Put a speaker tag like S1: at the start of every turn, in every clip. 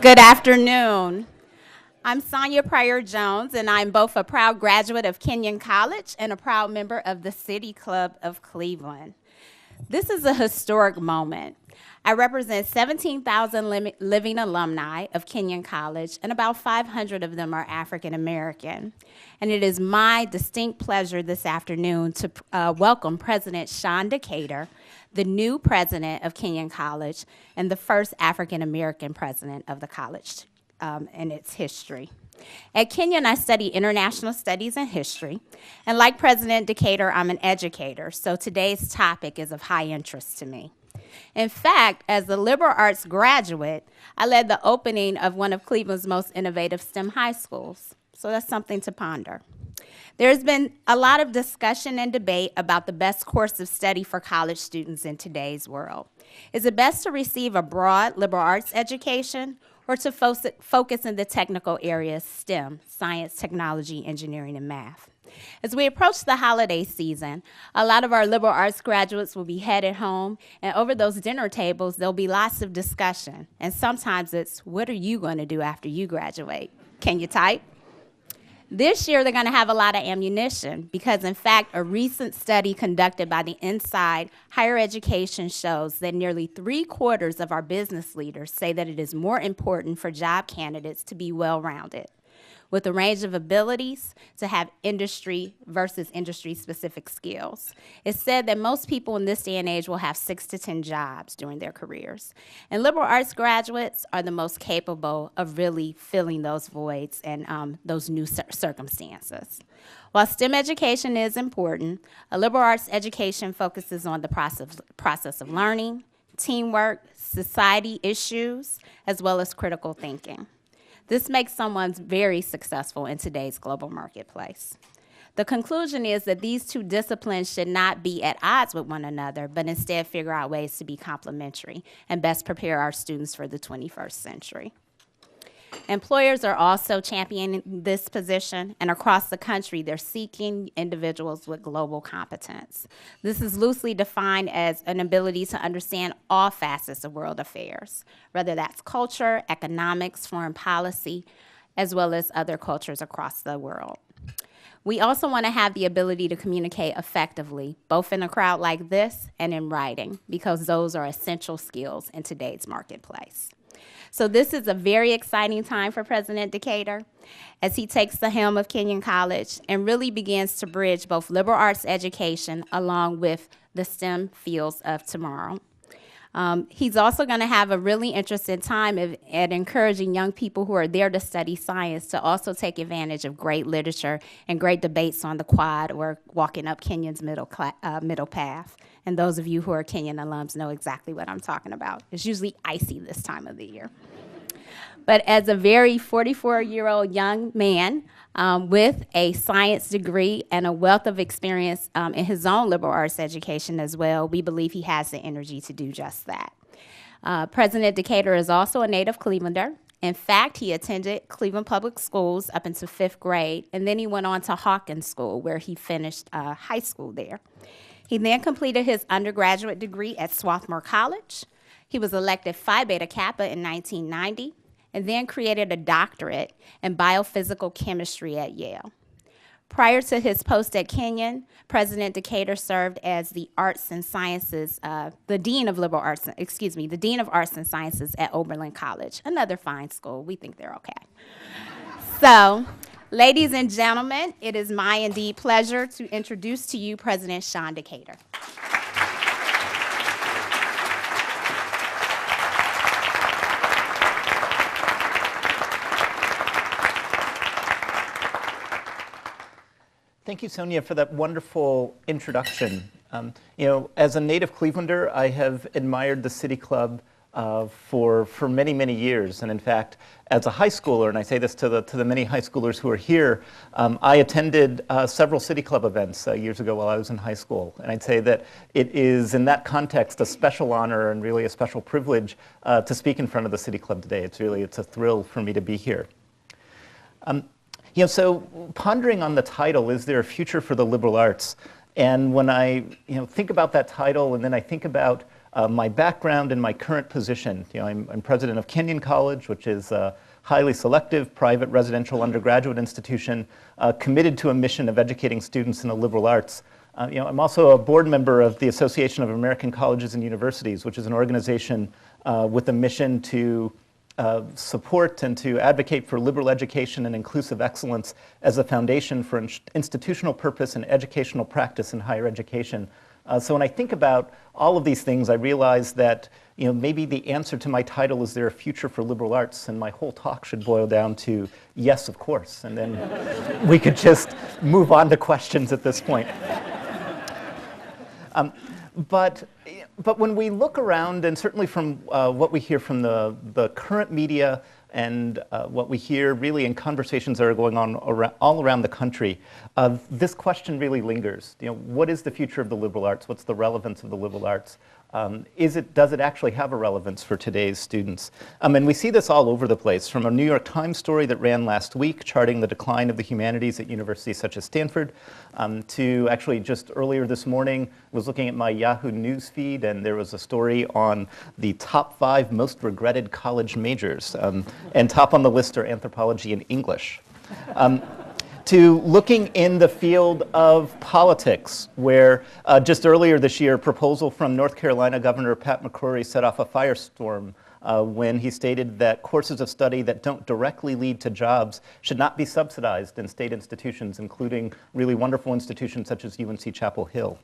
S1: Good afternoon. I'm Sonia Pryor-Jones, and I'm both a proud graduate of Kenyon College and a proud member of the City Club of Cleveland. This is a historic moment. I represent 17,000 living alumni of Kenyon College, and about 500 of them are African American. And it is my distinct pleasure this afternoon to welcome President Sean Decatur, the new president of Kenyon College and the first African American president of the college in its history. At Kenyon, I study international studies and history, and like President Decatur, I'm an educator, so today's topic is of high interest to me. In fact, as a liberal arts graduate, I led the opening of one of Cleveland's most innovative STEM high schools, so that's something to ponder. There's been a lot of discussion and debate about the best course of study for college students in today's world. Is it best to receive a broad liberal arts education or to focus in the technical areas, STEM, science, technology, engineering, and math? As we approach the holiday season, a lot of our liberal arts graduates will be headed home, and over those dinner tables, there'll be lots of discussion. And sometimes it's, what are you going to do after you graduate? Can you type? This year, they're going to have a lot of ammunition because, in fact, a recent study conducted by the Inside Higher Education shows that nearly 3/4 of our business leaders say that it is more important for job candidates to be well-rounded, with a range of abilities to have industry versus industry-specific skills. It's said that most people in this day and age will have 6 to 10 jobs during their careers. And liberal arts graduates are the most capable of really filling those voids and those new circumstances. While STEM education is important, a liberal arts education focuses on the process of learning, teamwork, society issues, as well as critical thinking. This makes someone very successful in today's global marketplace. The conclusion is that these two disciplines should not be at odds with one another, but instead figure out ways to be complementary and best prepare our students for the 21st century. Employers are also championing this position, and across the country, they're seeking individuals with global competence. This is loosely defined as an ability to understand all facets of world affairs, whether that's culture, economics, foreign policy, as well as other cultures across the world. We also want to have the ability to communicate effectively, both in a crowd like this and in writing, because those are essential skills in today's marketplace. So this is a very exciting time for President Decatur as he takes the helm of Kenyon College and really begins to bridge both liberal arts education along with the STEM fields of tomorrow. He's also going to have a really interesting time at encouraging young people who are there to study science to also take advantage of great literature and great debates on the quad or walking up Kenyon's middle path. And those of you who are Kenyon alums know exactly what I'm talking about. It's usually icy this time of the year. But as a very 44-year-old young man with a science degree and a wealth of experience in his own liberal arts education as well, we believe he has the energy to do just that. President Decatur is also a native Clevelander. In fact, he attended Cleveland Public Schools up into 5th grade, and then he went on to Hawkins School, where he finished high school there. He then completed his undergraduate degree at Swarthmore College. He was elected Phi Beta Kappa in 1990, and then created a doctorate in biophysical chemistry at Yale. Prior to his post at Kenyon, President Decatur served as the Arts and Sciences, the Dean of Arts and Sciences at Oberlin College, another fine school. We think they're okay. So, ladies and gentlemen, it is my indeed pleasure to introduce to you President Sean Decatur.
S2: Thank you, Sonia, for that wonderful introduction. As a native Clevelander, I have admired the City Club for many, many years. And in fact, as a high schooler, and I say this to the many high schoolers who are here, I attended several City Club events years ago while I was in high school. And I'd say that it is, in that context, a special honor and really a special privilege to speak in front of the City Club today. It's a thrill for me to be here. So pondering on the title, is there a future for the liberal arts? And when I think about that title, and then I think about my background and my current position. I'm president of Kenyon College, which is a highly selective private residential undergraduate institution committed to a mission of educating students in the liberal arts. I'm also a board member of the Association of American Colleges and Universities, which is an organization with a mission to support and to advocate for liberal education and inclusive excellence as a foundation for institutional purpose and educational practice in higher education. So when I think about all of these things, I realize that maybe the answer to my title is there a future for liberal arts, and my whole talk should boil down to yes, of course, and then we could just move on to questions at this point. But when we look around, and certainly from what we hear from the current media and what we hear really in conversations that are going on all around the country, this question really lingers. What is the future of the liberal arts? What's the relevance of the liberal arts? Does it actually have a relevance for today's students? And we see this all over the place, from a New York Times story that ran last week charting the decline of the humanities at universities such as Stanford, to actually just earlier this morning, was looking at my Yahoo News feed, and there was a story on the top 5 most regretted college majors, and top on the list are anthropology and English. To looking in the field of politics, where just earlier this year, a proposal from North Carolina Governor Pat McCrory set off a firestorm when he stated that courses of study that don't directly lead to jobs should not be subsidized in state institutions, including really wonderful institutions such as UNC Chapel Hill.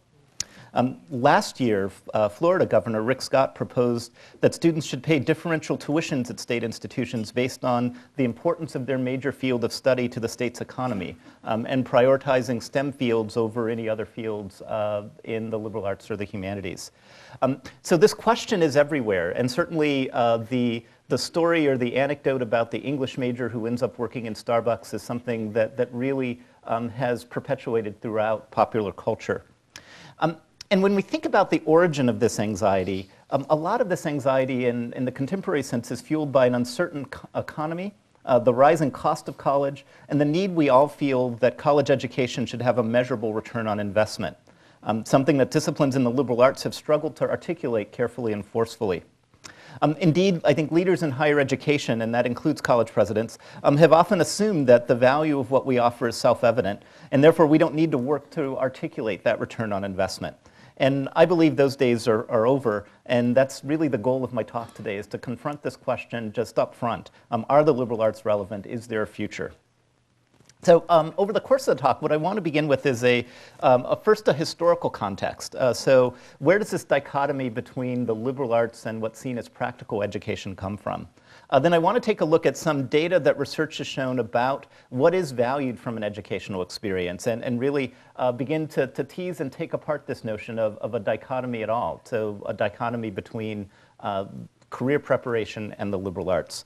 S2: Last year, Florida Governor Rick Scott proposed that students should pay differential tuitions at state institutions based on the importance of their major field of study to the state's economy, and prioritizing STEM fields over any other fields in the liberal arts or the humanities. So this question is everywhere, and certainly the story or the anecdote about the English major who ends up working in Starbucks is something that really has perpetuated throughout popular culture. And when we think about the origin of this anxiety, a lot of this anxiety in the contemporary sense is fueled by an uncertain economy, the rising cost of college, and the need we all feel that college education should have a measurable return on investment, something that disciplines in the liberal arts have struggled to articulate carefully and forcefully. Indeed, I think leaders in higher education, and that includes college presidents, have often assumed that the value of what we offer is self-evident, and therefore we don't need to work to articulate that return on investment. And I believe those days are over, and that's really the goal of my talk today, is to confront this question just up front. Are the liberal arts relevant? Is there a future? So over the course of the talk, what I want to begin with is first a historical context. So where does this dichotomy between the liberal arts and what's seen as practical education come from? Then I want to take a look at some data that research has shown about what is valued from an educational experience, and really begin to tease and take apart this notion of a dichotomy at all, so a dichotomy between career preparation and the liberal arts.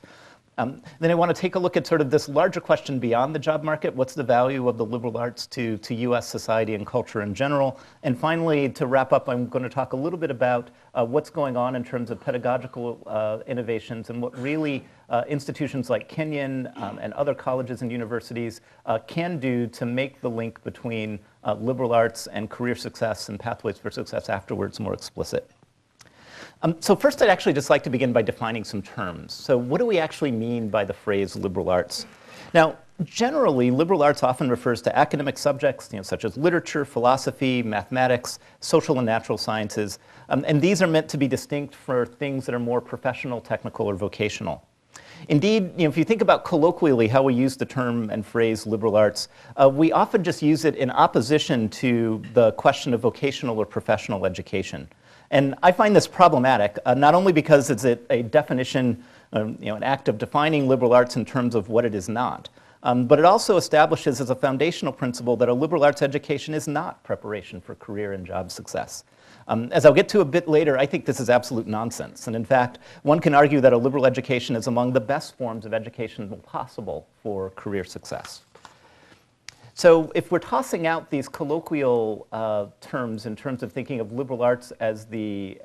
S2: Then I want to take a look at sort of this larger question beyond the job market. What's the value of the liberal arts to US society and culture in general? And finally, to wrap up, I'm going to talk a little bit about what's going on in terms of pedagogical innovations and what really institutions like Kenyon and other colleges and universities can do to make the link between liberal arts and career success and pathways for success afterwards more explicit. So first, I'd actually just like to begin by defining some terms. So what do we actually mean by the phrase liberal arts? Now, generally, liberal arts often refers to academic subjects, such as literature, philosophy, mathematics, social and natural sciences, and these are meant to be distinct for things that are more professional, technical, or vocational. Indeed, if you think about colloquially how we use the term and phrase liberal arts, we often just use it in opposition to the question of vocational or professional education. And I find this problematic, not only because it's a definition, an act of defining liberal arts in terms of what it is not, but it also establishes as a foundational principle that a liberal arts education is not preparation for career and job success. As I'll get to a bit later, I think this is absolute nonsense. And in fact, one can argue that a liberal education is among the best forms of education possible for career success. So if we're tossing out these colloquial terms in terms of thinking of liberal arts as the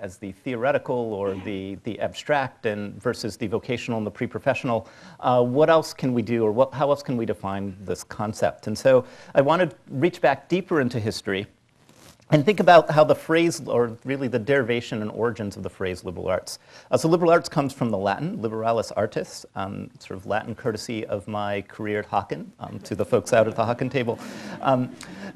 S2: theoretical or the abstract and versus the vocational and the pre-professional, what else can we do, or how else can we define this concept? And so I want to reach back deeper into history and think about how the phrase, or really the derivation and origins of the phrase liberal arts. So liberal arts comes from the Latin, liberalis artis, sort of Latin courtesy of my career at Hawken, to the folks out at the Hawken table.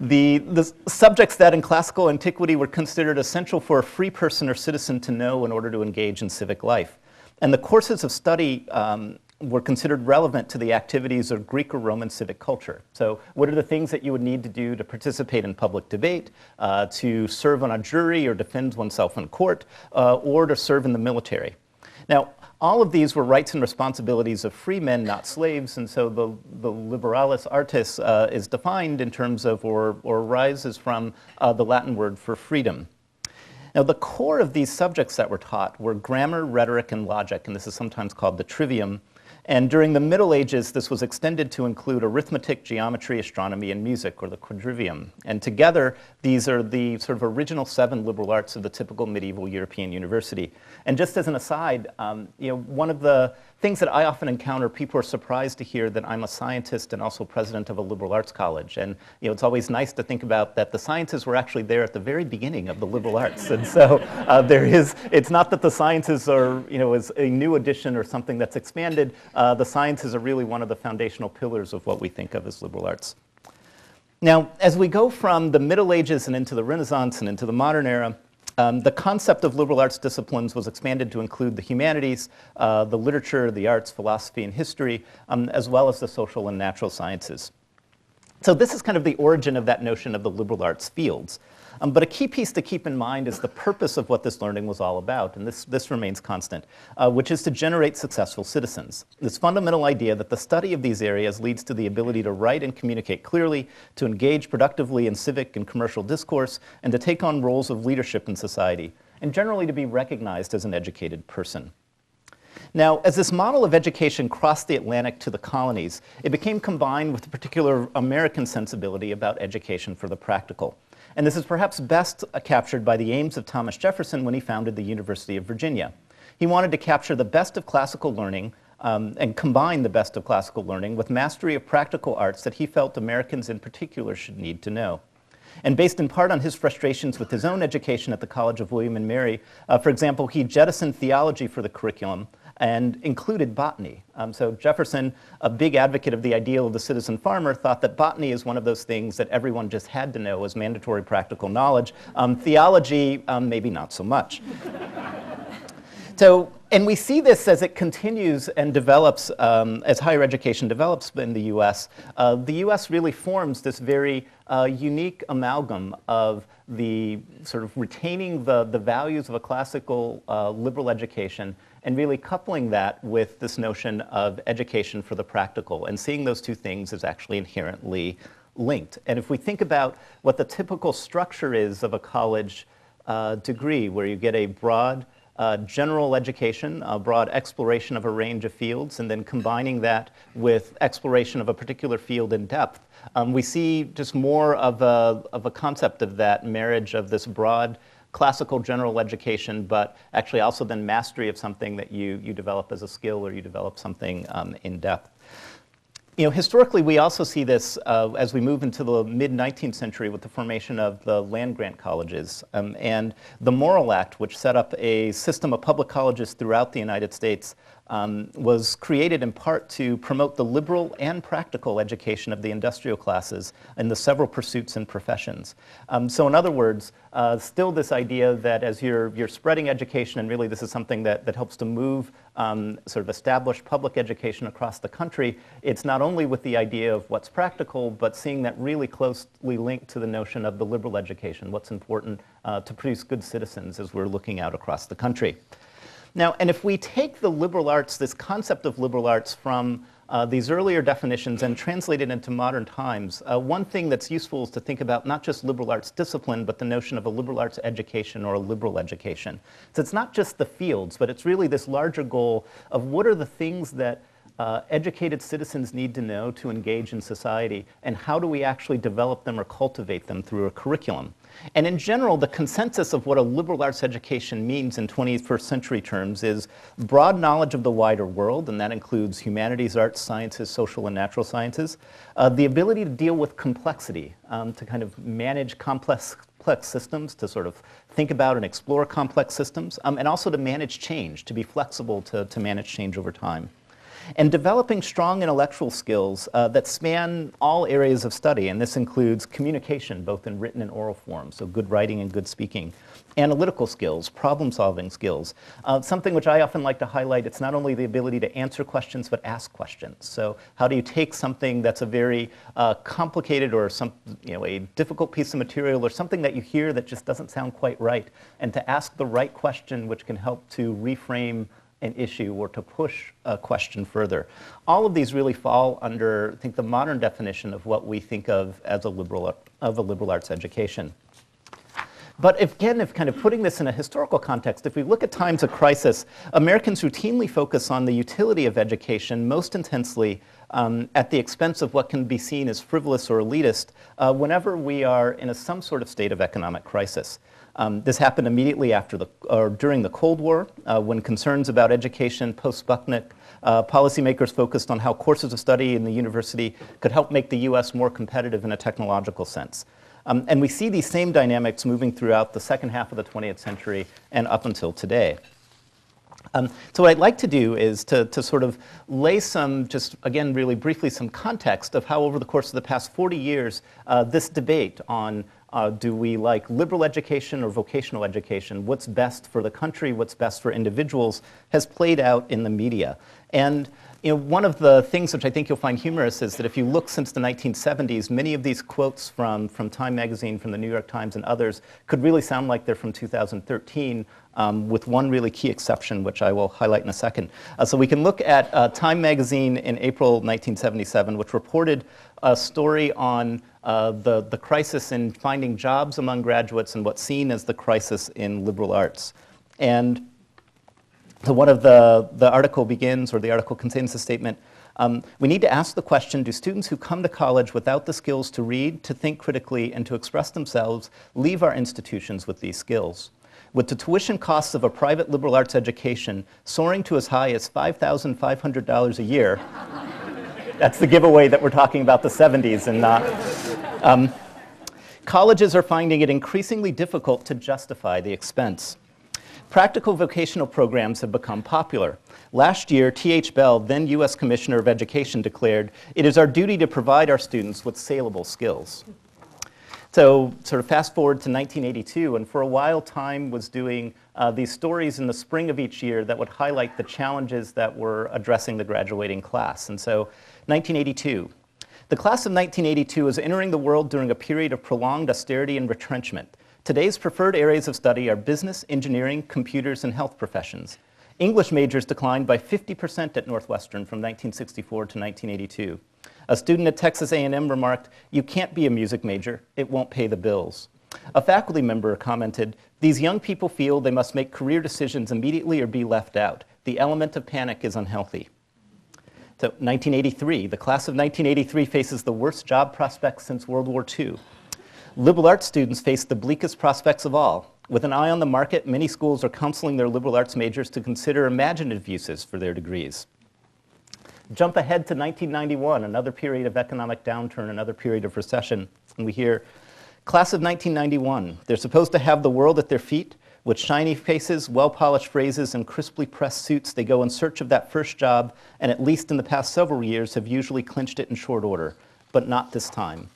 S2: The subjects that in classical antiquity were considered essential for a free person or citizen to know in order to engage in civic life. And the courses of study were considered relevant to the activities of Greek or Roman civic culture. So what are the things that you would need to do to participate in public debate, to serve on a jury or defend oneself in court, or to serve in the military? Now, all of these were rights and responsibilities of free men, not slaves, and so the liberalis artis is defined in terms of, or arises from the Latin word for freedom. Now, the core of these subjects that were taught were grammar, rhetoric, and logic, and this is sometimes called the trivium. And during the Middle Ages, this was extended to include arithmetic, geometry, astronomy, and music, or the quadrivium. And together, these are the sort of original 7 liberal arts of the typical medieval European university. And just as an aside, one of the things that I often encounter, people are surprised to hear that I'm a scientist and also president of a liberal arts college. And it's always nice to think about that the sciences were actually there at the very beginning of the liberal arts. And so it's not that the sciences are, is a new addition or something that's expanded. The sciences are really one of the foundational pillars of what we think of as liberal arts. Now, as we go from the Middle Ages and into the Renaissance and into the modern era, the concept of liberal arts disciplines was expanded to include the humanities, the literature, the arts, philosophy, and history, as well as the social and natural sciences. So this is kind of the origin of that notion of the liberal arts fields. But a key piece to keep in mind is the purpose of what this learning was all about, and this remains constant, which is to generate successful citizens. This fundamental idea that the study of these areas leads to the ability to write and communicate clearly, to engage productively in civic and commercial discourse, and to take on roles of leadership in society, and generally to be recognized as an educated person. Now, as this model of education crossed the Atlantic to the colonies, it became combined with a particular American sensibility about education for the practical. And this is perhaps best captured by the aims of Thomas Jefferson when he founded the University of Virginia. He wanted to capture the best of classical learning and combine the best of classical learning with mastery of practical arts that he felt Americans in particular should need to know. And based in part on his frustrations with his own education at the College of William and Mary, for example, he jettisoned theology for the curriculum and included botany. So Jefferson, a big advocate of the ideal of the citizen farmer, thought that botany is one of those things that everyone just had to know as mandatory practical knowledge. Theology, maybe not so much. And we see this as it continues and develops, as higher education develops in the US. The US really forms this very unique amalgam of the sort of retaining the values of a classical liberal education and really coupling that with this notion of education for the practical and seeing those two things as actually inherently linked. And if we think about what the typical structure is of a college degree, where you get a broad general education, a broad exploration of a range of fields, and then combining that with exploration of a particular field in depth, we see just more of a concept of that marriage of this broad classical general education, but actually also then mastery of something that you develop as a skill or you develop something in depth. Historically, we also see this as we move into the mid-19th century with the formation of the land-grant colleges and the Morrill Act, which set up a system of public colleges throughout the United States, was created in part to promote the liberal and practical education of the industrial classes in the several pursuits and professions. So in other words, still this idea that as you're spreading education, and really this is something that helps to move sort of establish public education across the country, it's not only with the idea of what's practical, but seeing that really closely linked to the notion of the liberal education, what's important to produce good citizens as we're looking out across the country. Now, and if we take the liberal arts, this concept of liberal arts from these earlier definitions and translate it into modern times, one thing that's useful is to think about not just liberal arts discipline, but the notion of a liberal arts education or a liberal education. So it's not just the fields, but it's really this larger goal of what are the things that educated citizens need to know to engage in society, and how do we actually develop them or cultivate them through a curriculum. And in general, the consensus of what a liberal arts education means in 21st century terms is broad knowledge of the wider world, and that includes humanities, arts, sciences, social and natural sciences, the ability to deal with complexity, to kind of manage complex systems, to sort of think about and explore complex systems, and also to manage change, to be flexible to manage change over time. And developing strong intellectual skills that span all areas of study, and this includes communication, both in written and oral form, so good writing and good speaking, analytical skills, problem-solving skills. Something which I often like to highlight, it's not only the ability to answer questions, but ask questions. So how do you take something that's a very complicated or a difficult piece of material, or something that you hear that just doesn't sound quite right, and to ask the right question which can help to reframe an issue or to push a question further. All of these really fall under, I think, the modern definition of what we think of as a liberal arts education. But if kind of putting this in a historical context, if we look at times of crisis, Americans routinely focus on the utility of education most intensely at the expense of what can be seen as frivolous or elitist whenever we are in some sort of state of economic crisis. This happened immediately after during the Cold War, when concerns about education post-Sputnik, policymakers focused on how courses of study in the university could help make the US more competitive in a technological sense. And we see these same dynamics moving throughout the second half of the 20th century and up until today. So what I'd like to do is to sort of lay some, just again really briefly, some context of how over the course of the past 40 years, this debate on do we like liberal education or vocational education, what's best for the country, what's best for individuals, has played out in the media. And one of the things which I think you'll find humorous is that if you look since the 1970s, many of these quotes from Time magazine, from the New York Times and others, could really sound like they're from 2013, with one really key exception, which I will highlight in a second. So we can look at Time magazine in April 1977, which reported a story on the crisis in finding jobs among graduates and what's seen as the crisis in liberal arts. And so one of the article begins, or the article contains a statement, we need to ask the question, do students who come to college without the skills to read, to think critically, and to express themselves leave our institutions with these skills? With the tuition costs of a private liberal arts education soaring to as high as $5,500 a year, that's the giveaway that we're talking about the 70s and not. Colleges are finding it increasingly difficult to justify the expense. Practical vocational programs have become popular. Last year, T.H. Bell, then U.S. Commissioner of Education, declared, "It is our duty to provide our students with saleable skills." So sort of fast forward to 1982, and for a while, Time was doing these stories in the spring of each year that would highlight the challenges that were addressing the graduating class. And so 1982. The class of 1982 is entering the world during a period of prolonged austerity and retrenchment. Today's preferred areas of study are business, engineering, computers, and health professions. English majors declined by 50% at Northwestern from 1964 to 1982. A student at Texas A&M remarked, "You can't be a music major, it won't pay the bills." A faculty member commented, "These young people feel they must make career decisions immediately or be left out. The element of panic is unhealthy." So 1983, the class of 1983 faces the worst job prospects since World War II. Liberal arts students face the bleakest prospects of all. With an eye on the market, many schools are counseling their liberal arts majors to consider imaginative uses for their degrees. Jump ahead to 1991, another period of economic downturn, another period of recession, and we hear, "Class of 1991, they're supposed to have the world at their feet. With shiny faces, well-polished phrases, and crisply pressed suits, they go in search of that first job, and at least in the past several years have usually clinched it in short order, but not this time."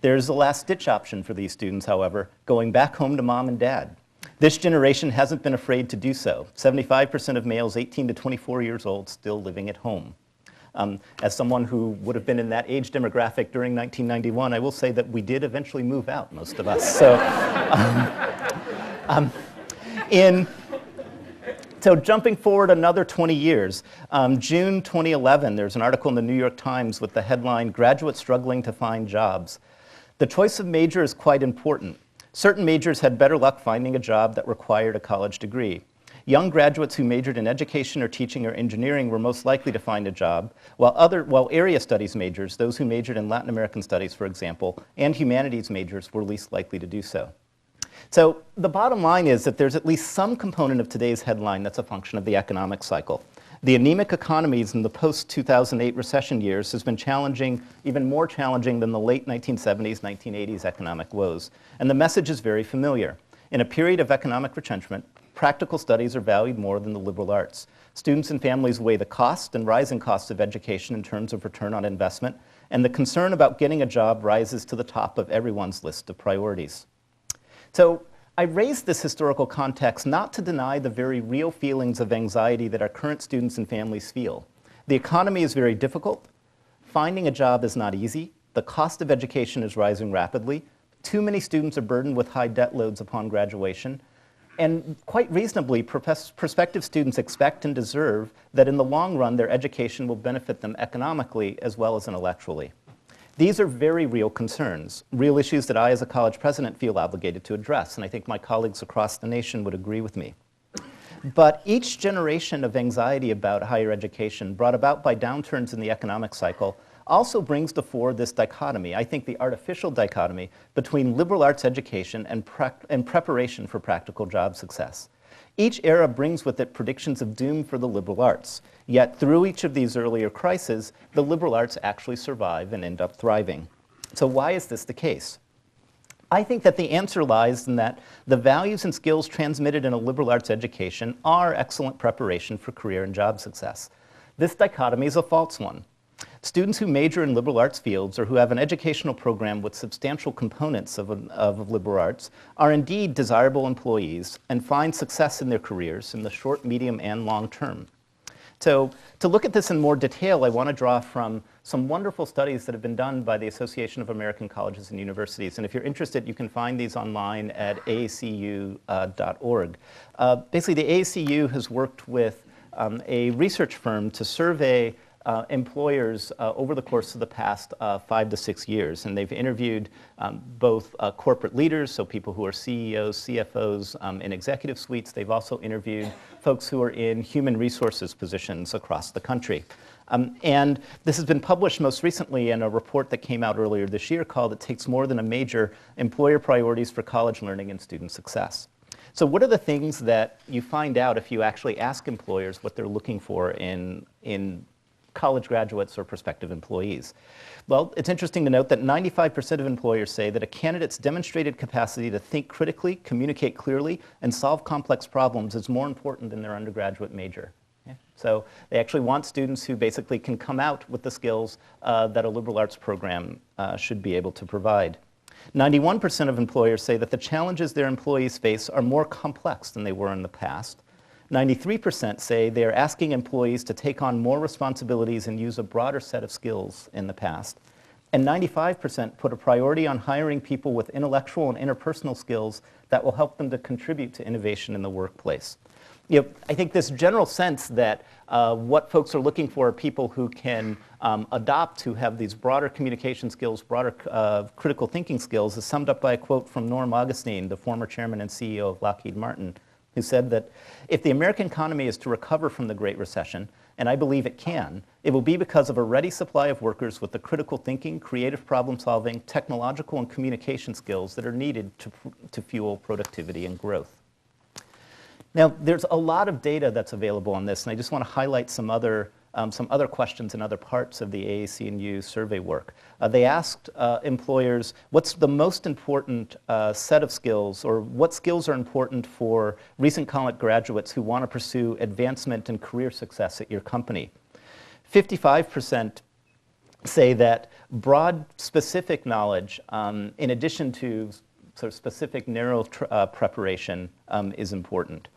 S2: There's a last-ditch option for these students, however, going back home to mom and dad. This generation hasn't been afraid to do so. 75% of males 18 to 24 years old still living at home. As someone who would have been in that age demographic during 1991, I will say that we did eventually move out, most of us. So jumping forward another 20 years, June 2011, there's an article in the New York Times with the headline, "Graduates Struggling to Find Jobs." The choice of major is quite important. Certain majors had better luck finding a job that required a college degree. Young graduates who majored in education or teaching or engineering were most likely to find a job, while area studies majors, those who majored in Latin American studies, for example, and humanities majors were least likely to do so. So the bottom line is that there's at least some component of today's headline that's a function of the economic cycle. The anemic economies in the post-2008 recession years has been challenging, even more challenging than the late 1970s, 1980s economic woes. And the message is very familiar. In a period of economic retrenchment, practical studies are valued more than the liberal arts. Students and families weigh the cost and rising costs of education in terms of return on investment, and the concern about getting a job rises to the top of everyone's list of priorities. So I raised this historical context not to deny the very real feelings of anxiety that our current students and families feel. The economy is very difficult. Finding a job is not easy. The cost of education is rising rapidly. Too many students are burdened with high debt loads upon graduation. And quite reasonably, prospective students expect and deserve that in the long run, their education will benefit them economically as well as intellectually. These are very real concerns, real issues that I, as a college president, feel obligated to address, and I think my colleagues across the nation would agree with me. But each generation of anxiety about higher education brought about by downturns in the economic cycle also brings to fore this dichotomy, I think the artificial dichotomy, between liberal arts education and preparation for practical job success. Each era brings with it predictions of doom for the liberal arts. Yet through each of these earlier crises, the liberal arts actually survive and end up thriving. So why is this the case? I think that the answer lies in that the values and skills transmitted in a liberal arts education are excellent preparation for career and job success. This dichotomy is a false one. Students who major in liberal arts fields or who have an educational program with substantial components of liberal arts are indeed desirable employees and find success in their careers in the short, medium, and long term. So to look at this in more detail, I want to draw from some wonderful studies that have been done by the Association of American Colleges and Universities. And if you're interested, you can find these online at aacu.org. Basically, the AACU has worked with a research firm to survey employers over the course of the past 5 to 6 years. And they've interviewed both corporate leaders, so people who are CEOs, CFOs in executive suites. They've also interviewed folks who are in human resources positions across the country. And this has been published most recently in a report that came out earlier this year called "It Takes More Than a Major: Employer Priorities for College Learning and Student Success." So what are the things that you find out if you actually ask employers what they're looking for in college graduates or prospective employees? Well, it's interesting to note that 95% of employers say that a candidate's demonstrated capacity to think critically, communicate clearly, and solve complex problems is more important than their undergraduate major. So they actually want students who basically can come out with the skills that a liberal arts program should be able to provide. 91% of employers say that the challenges their employees face are more complex than they were in the past. 93% say they are asking employees to take on more responsibilities and use a broader set of skills in the past. And 95% put a priority on hiring people with intellectual and interpersonal skills that will help them to contribute to innovation in the workplace. I think this general sense that what folks are looking for are people who can adopt, who have these broader communication skills, broader critical thinking skills, is summed up by a quote from Norm Augustine, the former chairman and CEO of Lockheed Martin, who said that if the American economy is to recover from the Great Recession, and I believe it can, it will be because of a ready supply of workers with the critical thinking, creative problem solving, technological and communication skills that are needed to fuel productivity and growth. Now, there's a lot of data that's available on this, and I just want to highlight some other questions in other parts of the AAC&U survey work. They asked employers, what's the most important set of skills, or what skills are important for recent college graduates who want to pursue advancement and career success at your company? 55% say that broad, specific knowledge, in addition to sort of specific narrow preparation, is important.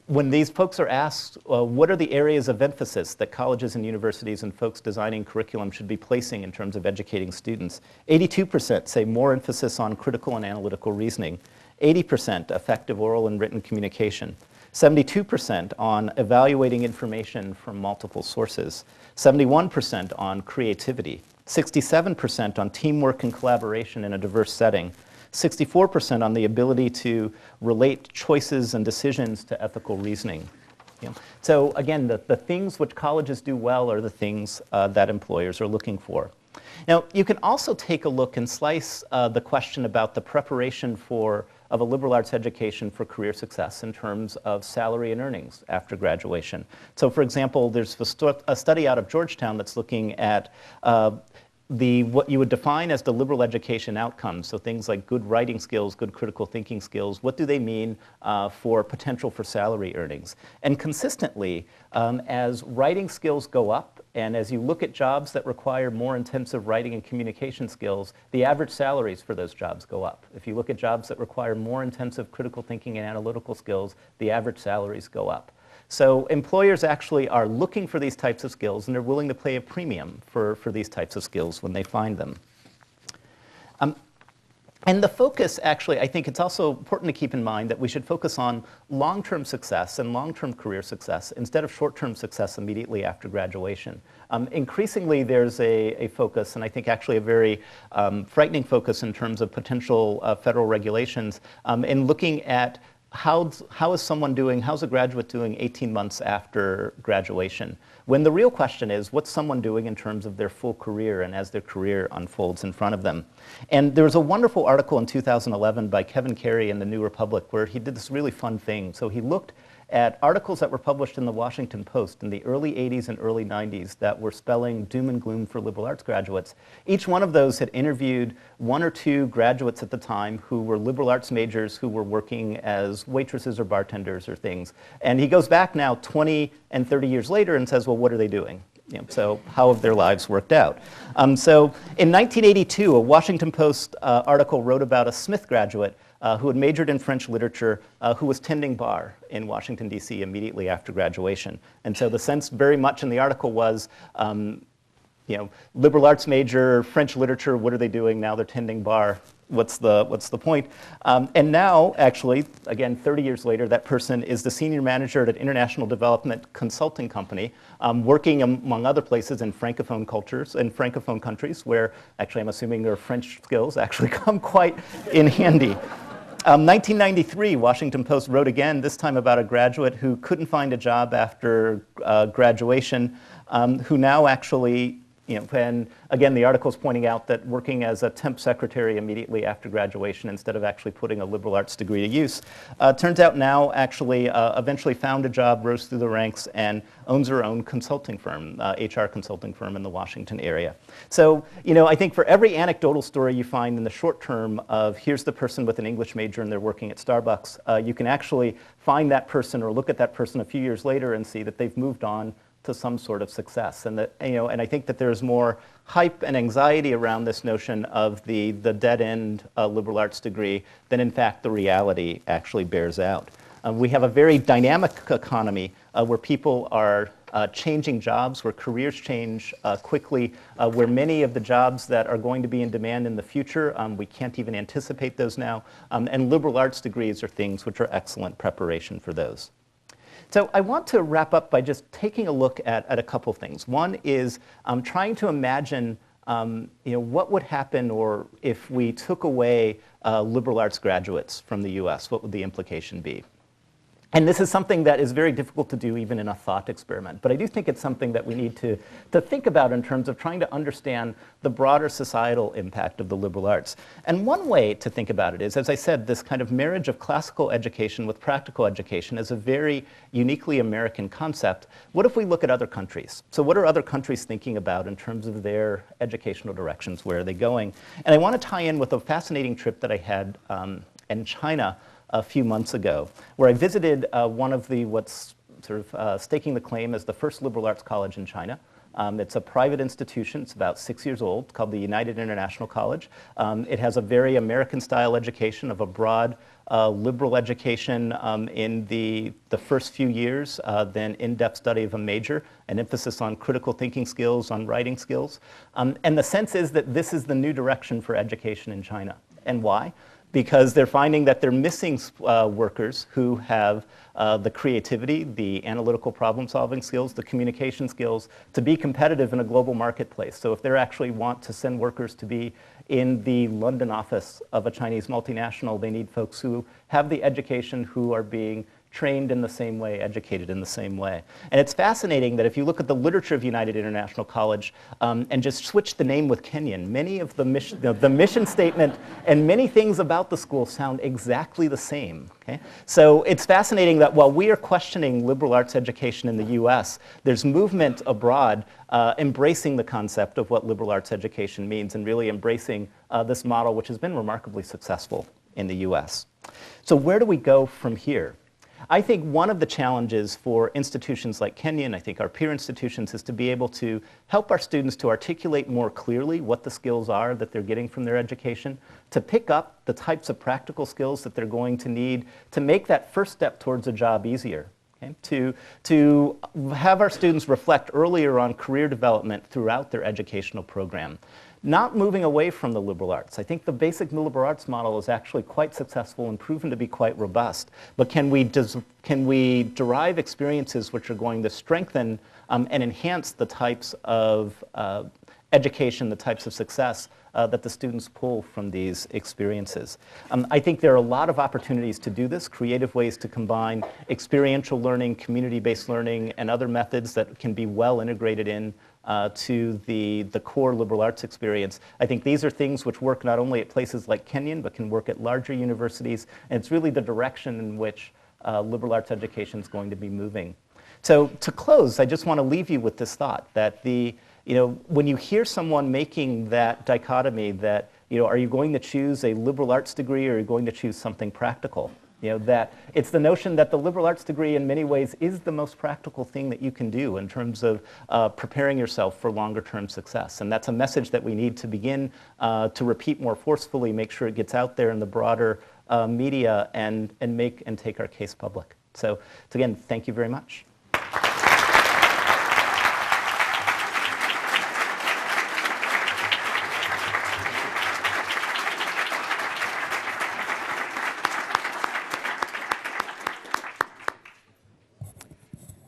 S2: When these folks are asked, what are the areas of emphasis that colleges and universities and folks designing curriculum should be placing in terms of educating students, 82% say more emphasis on critical and analytical reasoning, 80% effective oral and written communication, 72% on evaluating information from multiple sources, 71% on creativity, 67% on teamwork and collaboration in a diverse setting, 64% on the ability to relate choices and decisions to ethical reasoning. So again, the things which colleges do well are the things that employers are looking for. Now, you can also take a look and slice the question about the preparation of a liberal arts education for career success in terms of salary and earnings after graduation. So for example, there's a study out of Georgetown that's looking at what you would define as the liberal education outcomes, so things like good writing skills, good critical thinking skills, what do they mean for potential for salary earnings? And consistently, as writing skills go up, and as you look at jobs that require more intensive writing and communication skills, the average salaries for those jobs go up. If you look at jobs that require more intensive critical thinking and analytical skills, the average salaries go up. So employers actually are looking for these types of skills, and they're willing to pay a premium for these types of skills when they find them. And the focus, actually, I think it's also important to keep in mind that we should focus on long-term success and long-term career success instead of short-term success immediately after graduation. Increasingly, there's a focus, and I think actually a very frightening focus in terms of potential federal regulations in looking at how is someone doing, how's a graduate doing 18 months after graduation? When the real question is, what's someone doing in terms of their full career and as their career unfolds in front of them? And there was a wonderful article in 2011 by Kevin Carey in the New Republic where he did this really fun thing. So he looked at articles that were published in the Washington Post in the early 80s and early 90s that were spelling doom and gloom for liberal arts graduates. Each one of those had interviewed one or two graduates at the time who were liberal arts majors who were working as waitresses or bartenders or things. And he goes back now 20 and 30 years later and says, well, what are they doing? So how have their lives worked out? So in 1982, a Washington Post article wrote about a Smith graduate who had majored in French literature, who was tending bar in Washington, D.C. immediately after graduation. And so the sense very much in the article was, liberal arts major, French literature, what are they doing now? They're tending bar. What's the point? And now, actually, again, 30 years later, that person is the senior manager at an international development consulting company, working among other places in Francophone cultures and Francophone countries, where actually I'm assuming their French skills actually come quite in handy. 1993, Washington Post wrote again, this time about a graduate who couldn't find a job after graduation, who now actually, and again, the article's pointing out that working as a temp secretary immediately after graduation instead of actually putting a liberal arts degree to use, turns out now actually eventually found a job, rose through the ranks, and owns her own consulting firm, HR consulting firm in the Washington area. So, I think for every anecdotal story you find in the short term of here's the person with an English major and they're working at Starbucks, you can actually find that person or look at that person a few years later and see that they've moved on to some sort of success. And that, and I think that there's more hype and anxiety around this notion of the dead-end liberal arts degree than in fact the reality actually bears out. We have a very dynamic economy where people are changing jobs, where careers change quickly, where many of the jobs that are going to be in demand in the future, we can't even anticipate those now, and liberal arts degrees are things which are excellent preparation for those. So I want to wrap up by just taking a look at a couple things. One is trying to imagine what would happen or if we took away liberal arts graduates from the US, what would the implication be? And this is something that is very difficult to do even in a thought experiment. But I do think it's something that we need to think about in terms of trying to understand the broader societal impact of the liberal arts. And one way to think about it is, as I said, this kind of marriage of classical education with practical education is a very uniquely American concept. What if we look at other countries? So what are other countries thinking about in terms of their educational directions? Where are they going? And I want to tie in with a fascinating trip that I had in China a few months ago, where I visited one of what's sort of staking the claim as the first liberal arts college in China. It's a private institution. It's about 6 years old, called the United International College. It has a very American-style education of a broad liberal education in the first few years, then in-depth study of a major, an emphasis on critical thinking skills, on writing skills. And the sense is that this is the new direction for education in China. And why? because they're finding that they're missing workers who have the creativity, the analytical problem-solving skills, the communication skills to be competitive in a global marketplace. So if they actually want to send workers to be in the London office of a Chinese multinational, they need folks who have the education, who are being trained in the same way, educated in the same way. And it's fascinating that if you look at the literature of United International College and just switch the name with Kenyon, many of the mission statement and many things about the school sound exactly the same. Okay? So it's fascinating that while we are questioning liberal arts education in the US, there's movement abroad embracing the concept of what liberal arts education means and really embracing this model, which has been remarkably successful in the US. So where do we go from here? I think one of the challenges for institutions like Kenyon, I think our peer institutions, is to be able to help our students to articulate more clearly what the skills are that they're getting from their education, to pick up the types of practical skills that they're going to need to make that first step towards a job easier. Okay? To have our students reflect earlier on career development throughout their educational program. Not moving away from the liberal arts. I think the basic liberal arts model is actually quite successful and proven to be quite robust. But can we derive experiences which are going to strengthen and enhance the types of education, the types of success that the students pull from these experiences? I think there are a lot of opportunities to do this, creative ways to combine experiential learning, community-based learning, and other methods that can be well integrated in to the core liberal arts experience. I think these are things which work not only at places like Kenyon, but can work at larger universities, and it's really the direction in which liberal arts education is going to be moving. So to close, I just want to leave you with this thought that when you hear someone making that dichotomy that, are you going to choose a liberal arts degree or are you going to choose something practical? That it's the notion that the liberal arts degree in many ways is the most practical thing that you can do in terms of preparing yourself for longer term success. And that's a message that we need to begin to repeat more forcefully, make sure it gets out there in the broader media and take our case public. So again, thank you very much.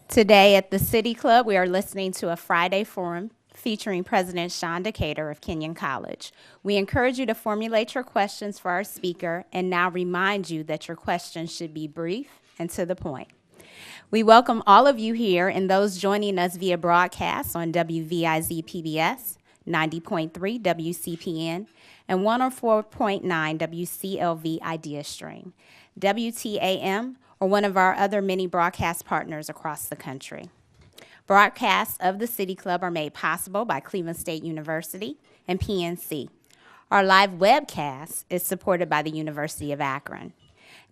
S1: Today at the City Club, we are listening to a Friday forum featuring President Sean Decatur of Kenyon College. We encourage you to formulate your questions for our speaker and now remind you that your questions should be brief and to the point. We welcome all of you here and those joining us via broadcast on WVIZ PBS, 90.3 WCPN, and 104.9 WCLV Idea Stream, WTAM, or one of our other many broadcast partners across the country. Broadcasts of the City Club are made possible by Cleveland State University and PNC. Our live webcast is supported by the University of Akron.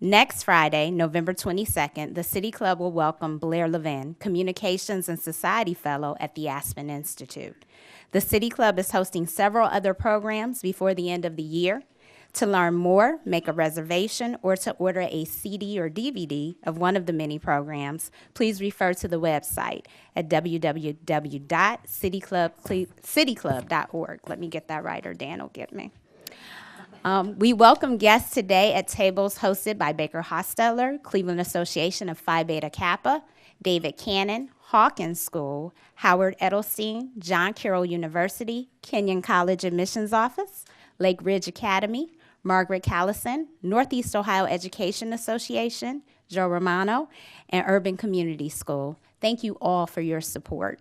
S1: Next Friday, November 22nd, the City Club will welcome Blair Levin, Communications and Society Fellow at the Aspen Institute. The City Club is hosting several other programs before the end of the year. To learn more, make a reservation, or to order a CD or DVD of one of the many programs, please refer to the website at www.cityclub.org. Let me get that right, or Dan will get me. We welcome guests today at tables hosted by Baker Hostetler, Cleveland Association of Phi Beta Kappa, David Cannon, Hawkins School, Howard Edelstein, John Carroll University, Kenyon College Admissions Office, Lake Ridge Academy, Margaret Callison, Northeast Ohio Education Association, Joe Romano, and Urban Community School. Thank you all for your support.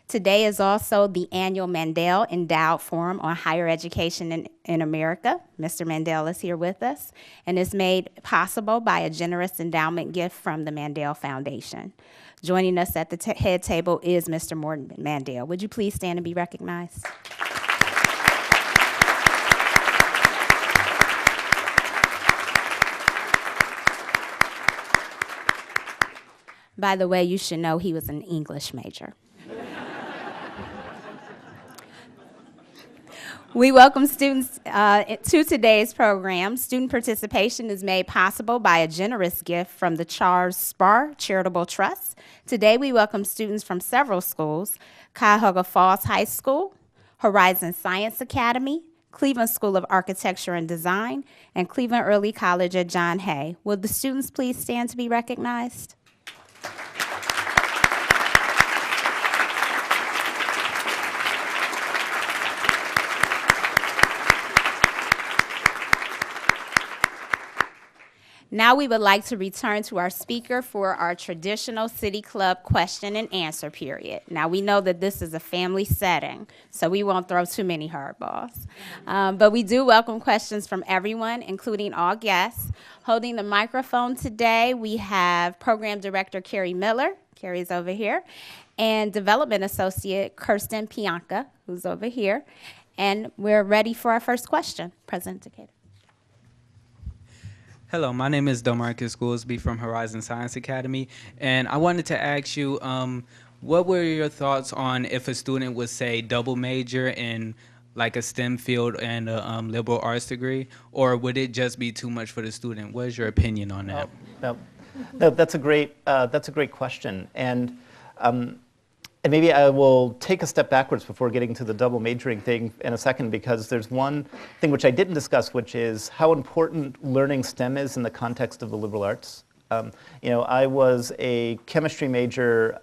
S1: Today is also the annual Mandel Endowed Forum on Higher Education in America. Mr. Mandel is here with us and is made possible by a generous endowment gift from the Mandel Foundation. Joining us at the head table is Mr. Morton Mandel. Would you please stand and be recognized? By the way, you should know he was an English major. We welcome students to today's program. Student participation is made possible by a generous gift from the Charles Spar Charitable Trust. Today we welcome students from several schools: Cuyahoga Falls High School, Horizon Science Academy, Cleveland School of Architecture and Design, and Cleveland Early College at John Hay. Will the students please stand to be recognized? Now we would like to return to our speaker for our traditional City Club question and answer period. Now we know that this is a family setting, so we won't throw too many hardballs. But we do welcome questions from everyone, including all guests. Holding the microphone today, we have Program Director Carrie Miller. Carrie's over here. And Development Associate Kirsten Pianka, who's over here. And we're ready for our first question. President Decatur.
S3: Hello, my name is Delmarcus Goolsby from Horizon Science Academy, and I wanted to ask you, what were your thoughts on if a student would say double major in like a STEM field and a liberal arts degree, or would it just be too much for the student? What is your opinion on that?
S2: No, that's a great question, and maybe I will take a step backwards before getting to the double majoring thing in a second, because there's one thing which I didn't discuss, which is how important learning STEM is in the context of the liberal arts. I was a chemistry major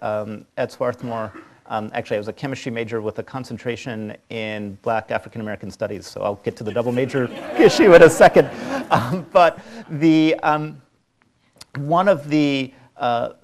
S2: at Swarthmore. Actually, I was a chemistry major with a concentration in Black African American studies, so I'll get to the double major issue in a second. But one of the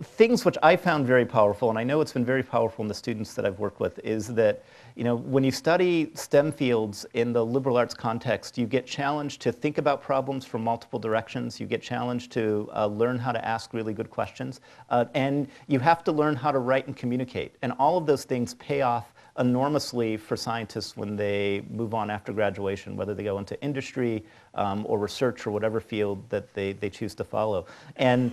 S2: things which I found very powerful, and I know it's been very powerful in the students that I've worked with, is that when you study STEM fields in the liberal arts context, you get challenged to think about problems from multiple directions. You get challenged to learn how to ask really good questions. And you have to learn how to write and communicate. And all of those things pay off enormously for scientists when they move on after graduation, whether they go into industry or research or whatever field that they choose to follow. And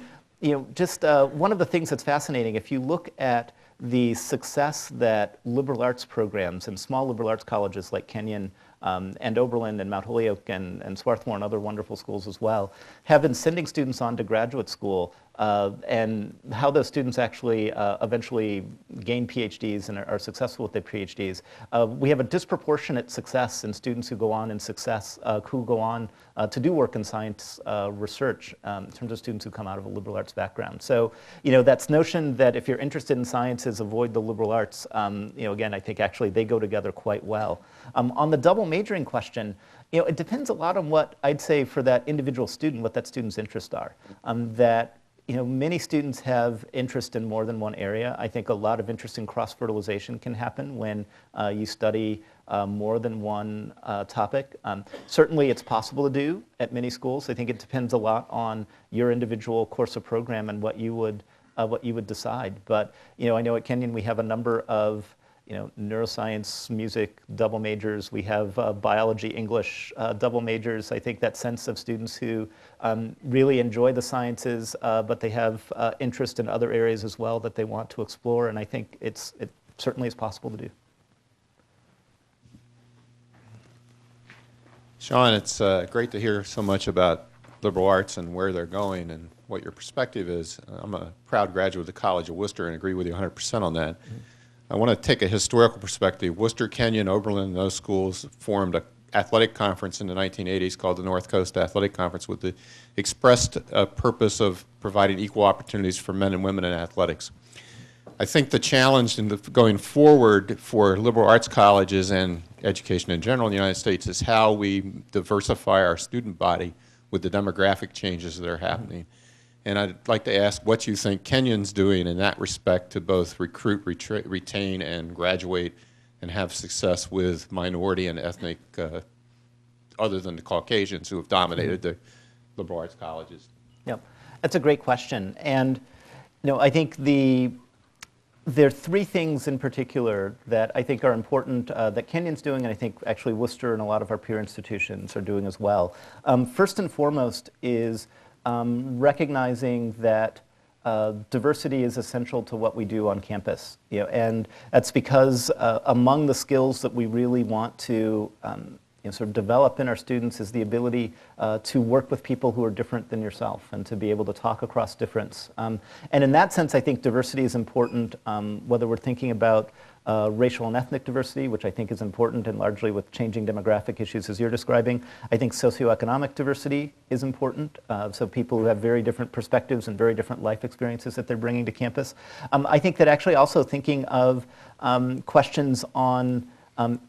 S2: just one of the things that's fascinating, if you look at the success that liberal arts programs and small liberal arts colleges like Kenyon and Oberlin and Mount Holyoke and Swarthmore and other wonderful schools as well have been sending students on to graduate school, and how those students actually eventually gain PhDs and are successful with their PhDs. We have a disproportionate success in students who go on to do work in science research in terms of students who come out of a liberal arts background. So, that's notion that if you're interested in sciences, avoid the liberal arts, again, I think actually they go together quite well. On the double majoring question, it depends a lot on what I'd say for that individual student, what that student's interests are. Many students have interest in more than one area. I think a lot of interest in cross-fertilization can happen when you study more than one topic. Certainly it's possible to do at many schools. I think it depends a lot on your individual course of program and what you would decide. But I know at Kenyon we have a number of neuroscience, music double majors. We have biology, English double majors. I think that sense of students who really enjoy the sciences, but they have interest in other areas as well that they want to explore. And I think it certainly is possible to do.
S4: Sean, it's great to hear so much about liberal arts and where they're going and what your perspective is. I'm a proud graduate of the College of Worcester and agree with you 100% on that. Mm-hmm. I want to take a historical perspective. Worcester, Kenyon, Oberlin, those schools formed an athletic conference in the 1980s called the North Coast Athletic Conference with the expressed purpose of providing equal opportunities for men and women in athletics. I think the challenge in going forward for liberal arts colleges and education in general in the United States is how we diversify our student body with the demographic changes that are happening. And I'd like to ask what you think Kenyon's doing in that respect to both recruit, retain, and graduate and have success with minority and ethnic, other than the Caucasians who have dominated the liberal arts colleges.
S2: Yep, that's a great question. And I think there are three things in particular that I think are important that Kenyon's doing, and I think actually Worcester and a lot of our peer institutions are doing as well. First and foremost is recognizing that diversity is essential to what we do on campus, and that's because among the skills that we really want to sort of develop in our students is the ability to work with people who are different than yourself and to be able to talk across difference. And in that sense, I think diversity is important, whether we're thinking about racial and ethnic diversity, which I think is important, and largely with changing demographic issues as you're describing. I think socioeconomic diversity is important, so people who have very different perspectives and very different life experiences that they're bringing to campus. I think that actually also thinking of questions on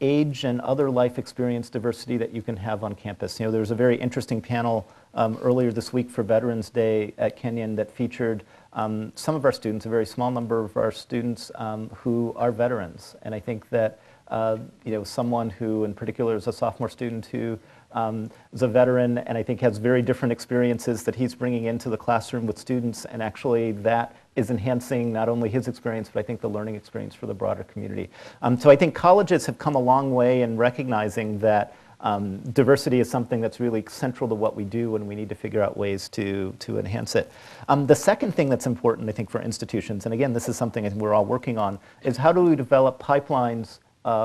S2: age and other life experience diversity that you can have on campus. There was a very interesting panel earlier this week for Veterans Day at Kenyon that featured some of our students, a very small number of our students who are veterans. And I think that someone who in particular is a sophomore student who is a veteran and I think has very different experiences that he's bringing into the classroom with students, and actually that is enhancing not only his experience, but I think the learning experience for the broader community. So I think colleges have come a long way in recognizing that diversity is something that's really central to what we do, and we need to figure out ways to enhance it. The second thing that's important, I think, for institutions, and again, this is something I think we're all working on, is how do we develop pipelines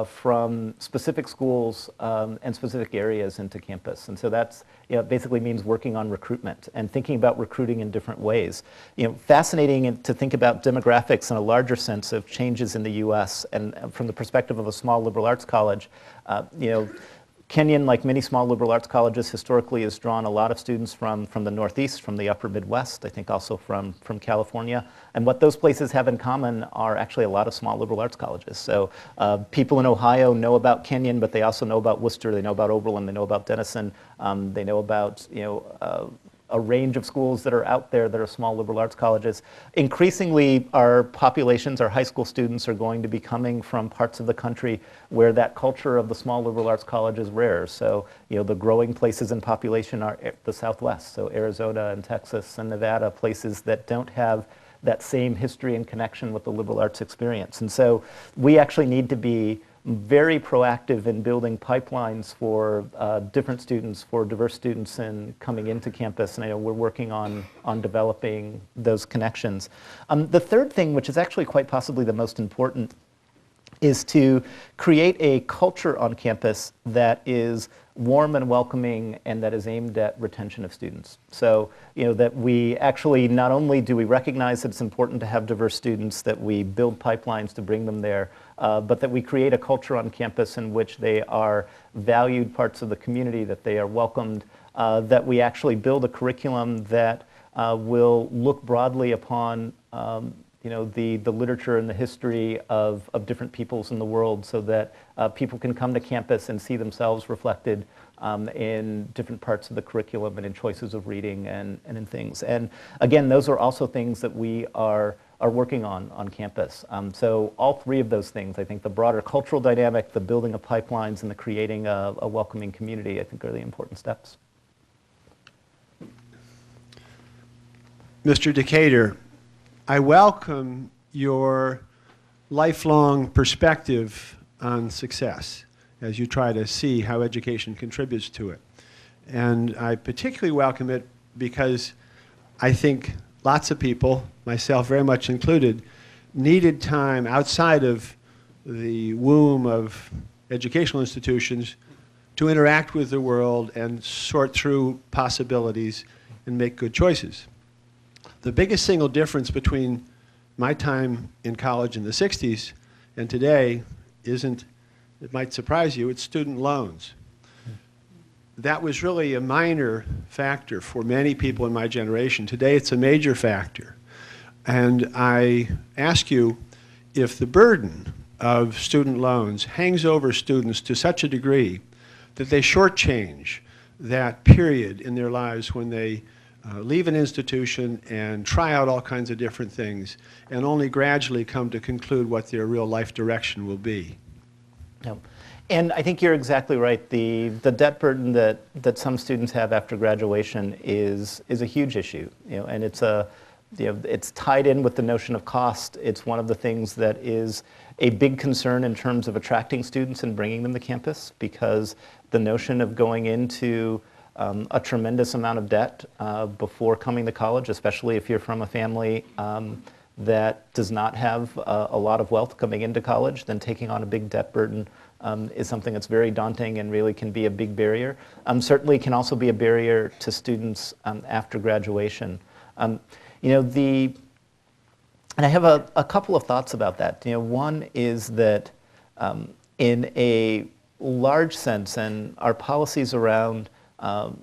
S2: from specific schools and specific areas into campus. And so that's, basically means working on recruitment and thinking about recruiting in different ways. Fascinating to think about demographics in a larger sense of changes in the US, and from the perspective of a small liberal arts college, Kenyon, like many small liberal arts colleges, historically has drawn a lot of students from the Northeast, from the upper Midwest, I think also from California. And what those places have in common are actually a lot of small liberal arts colleges. So people in Ohio know about Kenyon, but they also know about Worcester, they know about Oberlin, they know about Denison, they know about, a range of schools that are out there that are small liberal arts colleges. Increasingly, our populations, our high school students are going to be coming from parts of the country where that culture of the small liberal arts college is rare. So, the growing places in population are the Southwest, so Arizona and Texas and Nevada, places that don't have that same history and connection with the liberal arts experience. And so we actually need to be very proactive in building pipelines for different students, for diverse students and coming into campus. And I know we're working on developing those connections. The third thing, which is actually quite possibly the most important, is to create a culture on campus that is warm and welcoming and that is aimed at retention of students. So, that we actually, not only do we recognize that it's important to have diverse students, that we build pipelines to bring them there, but that we create a culture on campus in which they are valued parts of the community, that they are welcomed, that we actually build a curriculum that will look broadly upon the literature and the history of different peoples in the world, so that people can come to campus and see themselves reflected in different parts of the curriculum and in choices of reading and in things. And again, those are also things that we are working on campus. So all three of those things, I think the broader cultural dynamic, the building of pipelines, and the creating a welcoming community, I think are the important steps.
S5: Mr. Decatur, I welcome your lifelong perspective on success as you try to see how education contributes to it. And I particularly welcome it because I think lots of people, myself very much included, needed time outside of the womb of educational institutions to interact with the world and sort through possibilities and make good choices. The biggest single difference between my time in college in the 60s and today isn't, it might surprise you, it's student loans. That was really a minor factor for many people in my generation. Today it's a major factor. And I ask you, if the burden of student loans hangs over students to such a degree that they shortchange that period in their lives when they leave an institution and try out all kinds of different things and only gradually come to conclude what their real life direction will be.
S2: Yeah. And I think you're exactly right. The debt burden that some students have after graduation is a huge issue, and it's tied in with the notion of cost. It's one of the things that is a big concern in terms of attracting students and bringing them to campus, because the notion of going into a tremendous amount of debt before coming to college, especially if you're from a family that does not have a lot of wealth coming into college, then taking on a big debt burden is something that's very daunting and really can be a big barrier. Certainly can also be a barrier to students after graduation. And I have a couple of thoughts about that. One is that in a large sense, and our policies around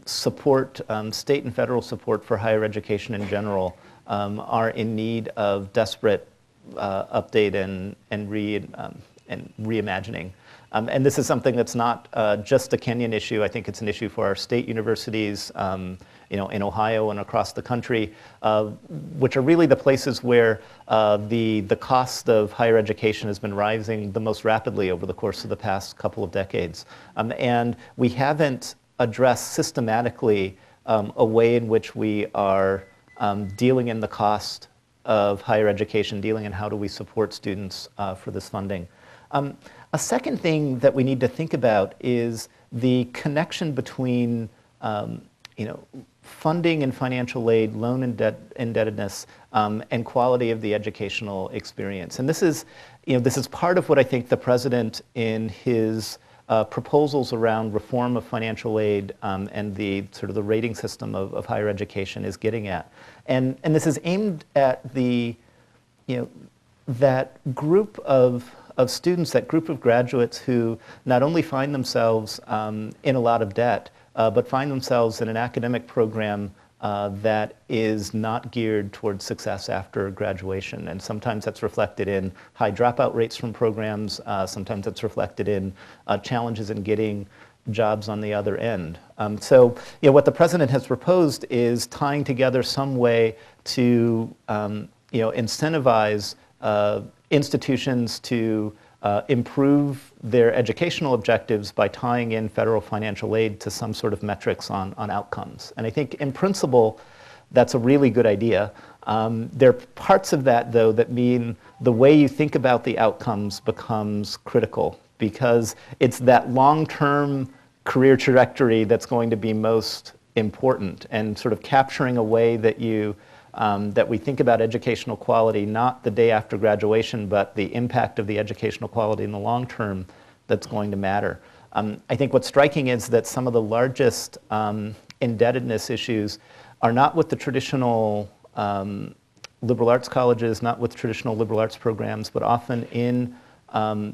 S2: support, state and federal support for higher education in general, are in need of desperate update and reimagining. And this is something that's not just a Kenyon issue. I think it's an issue for our state universities, in Ohio and across the country, which are really the places where the cost of higher education has been rising the most rapidly over the course of the past couple of decades. And we haven't addressed systematically a way in which we are dealing in the cost of higher education, dealing in how do we support students for this funding. A second thing that we need to think about is the connection between funding and financial aid, loan indebtedness, and quality of the educational experience. And this is part of what I think the president in his proposals around reform of financial aid and the sort of the rating system of higher education is getting at. And this is aimed at that group of students, that group of graduates who not only find themselves in a lot of debt, but find themselves in an academic program that is not geared towards success after graduation. And sometimes that's reflected in high dropout rates from programs. Sometimes that's reflected in challenges in getting jobs on the other end. So what the president has proposed is tying together some way to incentivize institutions to improve their educational objectives by tying in federal financial aid to some sort of metrics on outcomes. And I think in principle, that's a really good idea. There are parts of that, though, that mean the way you think about the outcomes becomes critical, because it's that long-term career trajectory that's going to be most important, and sort of capturing a way that that we think about educational quality, not the day after graduation, but the impact of the educational quality in the long term that's going to matter. I think what's striking is that some of the largest indebtedness issues are not with the traditional liberal arts colleges, not with traditional liberal arts programs, but often in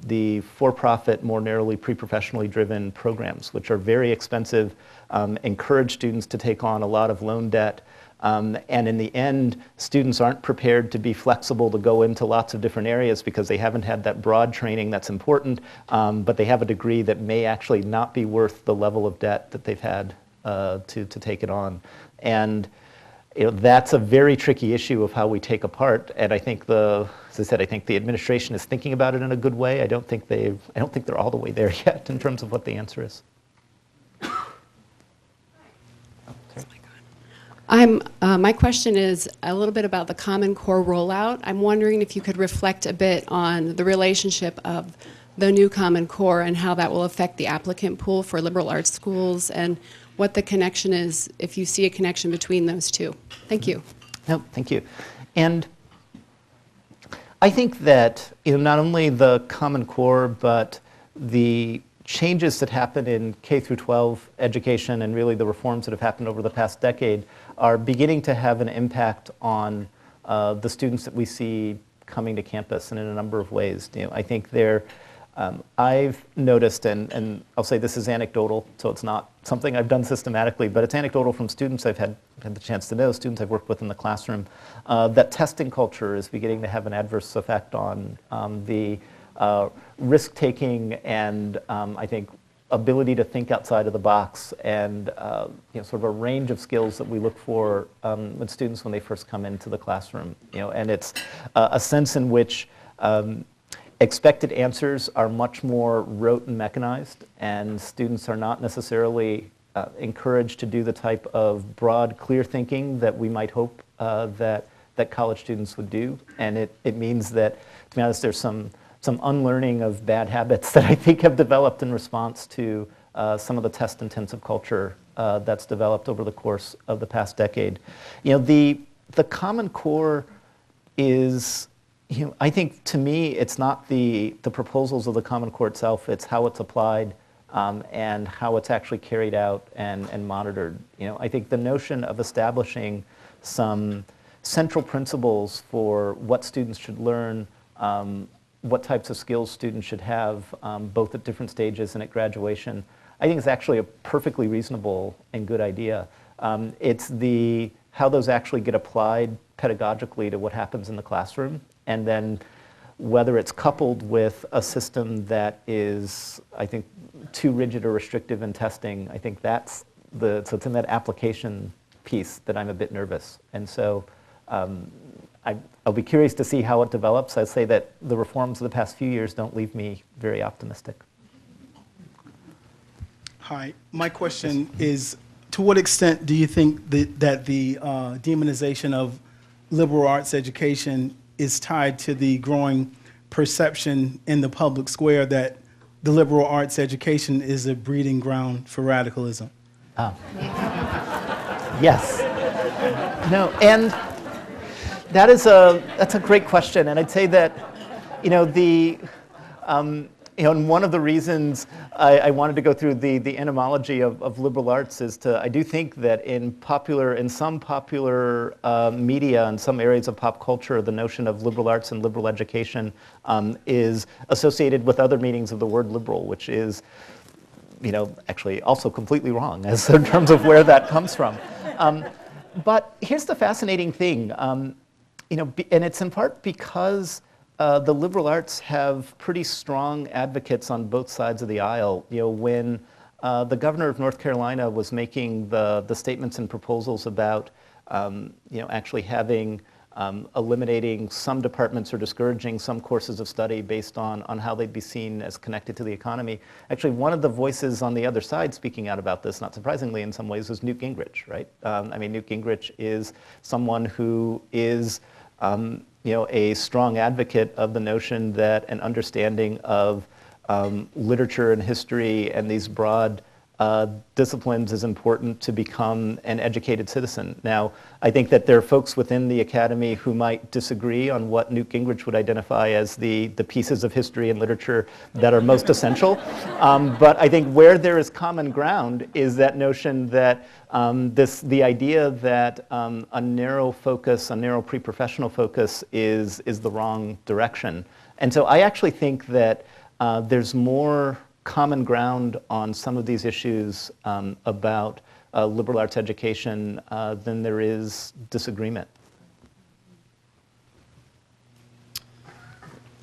S2: the for-profit, more narrowly pre-professionally driven programs, which are very expensive, encourage students to take on a lot of loan debt, and in the end, students aren't prepared to be flexible to go into lots of different areas because they haven't had that broad training that's important, but they have a degree that may actually not be worth the level of debt that they've had to take it on. And that's a very tricky issue of how we take apart. And I think as I said, I think the administration is thinking about it in a good way. I don't think they're all the way there yet in terms of what the answer is.
S6: My question is a little bit about the Common Core rollout. I'm wondering if you could reflect a bit on the relationship of the new Common Core and how that will affect the applicant pool for liberal arts schools, and what the connection is, if you see a connection between those two. Thank you.
S2: No, thank you. And I think that not only the Common Core, but the changes that happen in K through 12 education, and really the reforms that have happened over the past decade, are beginning to have an impact on the students that we see coming to campus, and in a number of ways. I think I've noticed, and I'll say this is anecdotal, so it's not something I've done systematically, but it's anecdotal from students I've had the chance to know, students I've worked with in the classroom, that testing culture is beginning to have an adverse effect on the risk-taking and I think ability to think outside of the box, and sort of a range of skills that we look for with students when they first come into the classroom. And it's a sense in which expected answers are much more rote and mechanized, and students are not necessarily encouraged to do the type of broad, clear thinking that we might hope that college students would do. And it means that, to be honest, there's some unlearning of bad habits that I think have developed in response to some of the test-intensive culture that's developed over the course of the past decade. The Common Core is, I think, to me, it's not the proposals of the Common Core itself, it's how it's applied and how it's actually carried out and monitored. I think the notion of establishing some central principles for what students should learn, what types of skills students should have, both at different stages and at graduation, I think it's actually a perfectly reasonable and good idea. It's how those actually get applied pedagogically to what happens in the classroom, and then whether it's coupled with a system that is, I think, too rigid or restrictive in testing. I think so it's in that application piece that I'm a bit nervous. And so I'll be curious to see how it develops. I say that the reforms of the past few years don't leave me very optimistic.
S7: Hi, my question is, to what extent do you think that the demonization of liberal arts education is tied to the growing perception in the public square that the liberal arts education is a breeding ground for radicalism?
S2: Yes. No, and that's a great question, and I'd say that, and one of the reasons I wanted to go through the etymology of liberal arts is I do think that in some popular media and some areas of pop culture, the notion of liberal arts and liberal education is associated with other meanings of the word liberal, which is, actually also completely wrong as in terms of where that comes from. But here's the fascinating thing, and it's in part because the liberal arts have pretty strong advocates on both sides of the aisle. When the governor of North Carolina was making the statements and proposals about, actually having eliminating some departments or discouraging some courses of study based on how they'd be seen as connected to the economy. Actually, one of the voices on the other side speaking out about this, not surprisingly in some ways, was Newt Gingrich, right? Newt Gingrich is someone who is a strong advocate of the notion that an understanding of literature and history and these broad disciplines is important to become an educated citizen. Now, I think that there are folks within the academy who might disagree on what Newt Gingrich would identify as the pieces of history and literature that are most essential. But I think where there is common ground is that notion that the idea that a narrow focus, a narrow pre-professional focus is the wrong direction. And so I actually think that there's more common ground on some of these issues about liberal arts education than there is disagreement.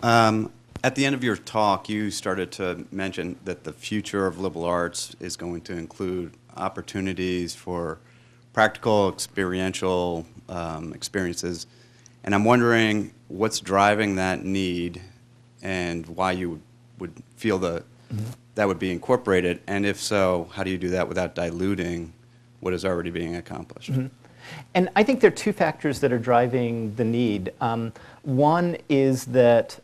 S8: At the end of your talk, you started to mention that the future of liberal arts is going to include opportunities for practical, experiential experiences. And I'm wondering what's driving that need and why you would feel that would be incorporated, and if so, how do you do that without diluting what is already being accomplished?
S2: And I think there are two factors that are driving the need. One is that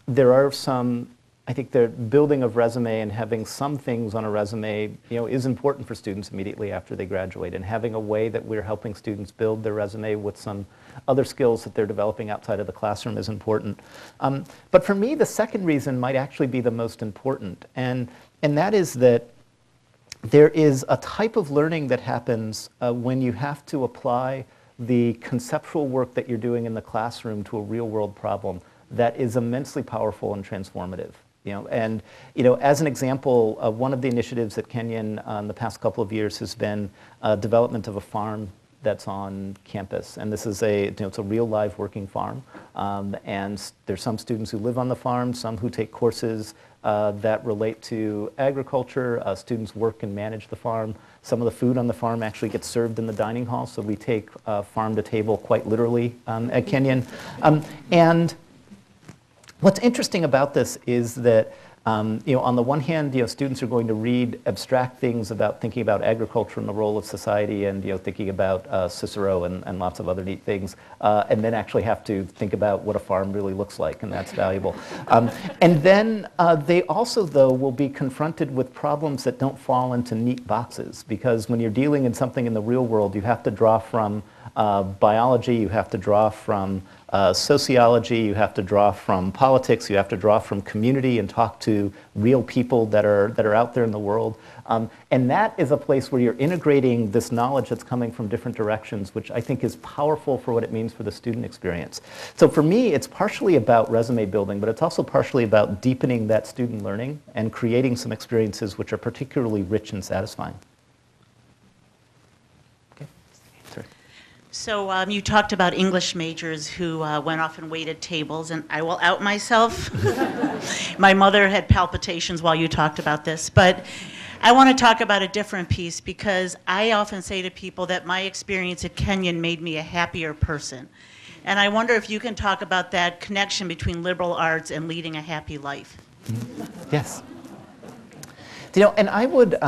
S2: there are some, I think the building of resume and having some things on a resume, is important for students immediately after they graduate, and having a way that we're helping students build their resume with some other skills that they're developing outside of the classroom is important. But for me, the second reason might actually be the most important, and that is that there is a type of learning that happens when you have to apply the conceptual work that you're doing in the classroom to a real-world problem that is immensely powerful and transformative. As an example, one of the initiatives at Kenyon in the past couple of years has been development of a farm that's on campus, and this is it's a real live working farm, and there's some students who live on the farm, some who take courses that relate to agriculture. Students work and manage the farm. Some of the food on the farm actually gets served in the dining hall, so we take farm to table quite literally at Kenyon. And what's interesting about this is that on the one hand, students are going to read abstract things about thinking about agriculture and the role of society, and thinking about Cicero and lots of other neat things, and then actually have to think about what a farm really looks like, and that's valuable. And then they also, though, will be confronted with problems that don't fall into neat boxes, because when you're dealing in something in the real world, you have to draw from biology, you have to draw from sociology, you have to draw from politics, you have to draw from community and talk to real people that are out there in the world. And that is a place where you're integrating this knowledge that's coming from different directions, which I think is powerful for what it means for the student experience. So for me, it's partially about resume building, but it's also partially about deepening that student learning and creating some experiences which are particularly rich and satisfying. Okay. Sorry.
S9: So you talked about English majors who went off and waited tables, and I will out myself. My mother had palpitations while you talked about this, but I want to talk about a different piece because I often say to people that my experience at Kenyon made me a happier person. And I wonder if you can talk about that connection between liberal arts and leading a happy life.
S2: Yes. And I would,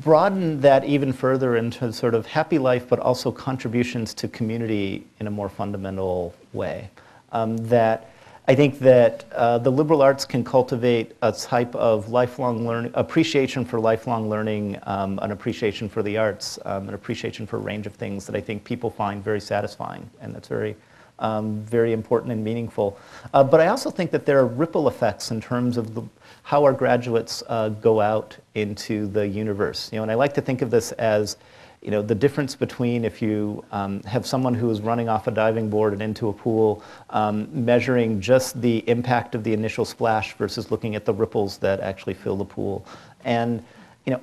S2: broaden that even further into sort of happy life, but also contributions to community in a more fundamental way. That I think that the liberal arts can cultivate a type of lifelong learning, appreciation for lifelong learning, an appreciation for the arts, an appreciation for a range of things that I think people find very satisfying, and that's very, very important and meaningful. But I also think that there are ripple effects in terms of how our graduates go out into the universe. And I like to think of this as the difference between if you have someone who is running off a diving board and into a pool, measuring just the impact of the initial splash versus looking at the ripples that actually fill the pool. And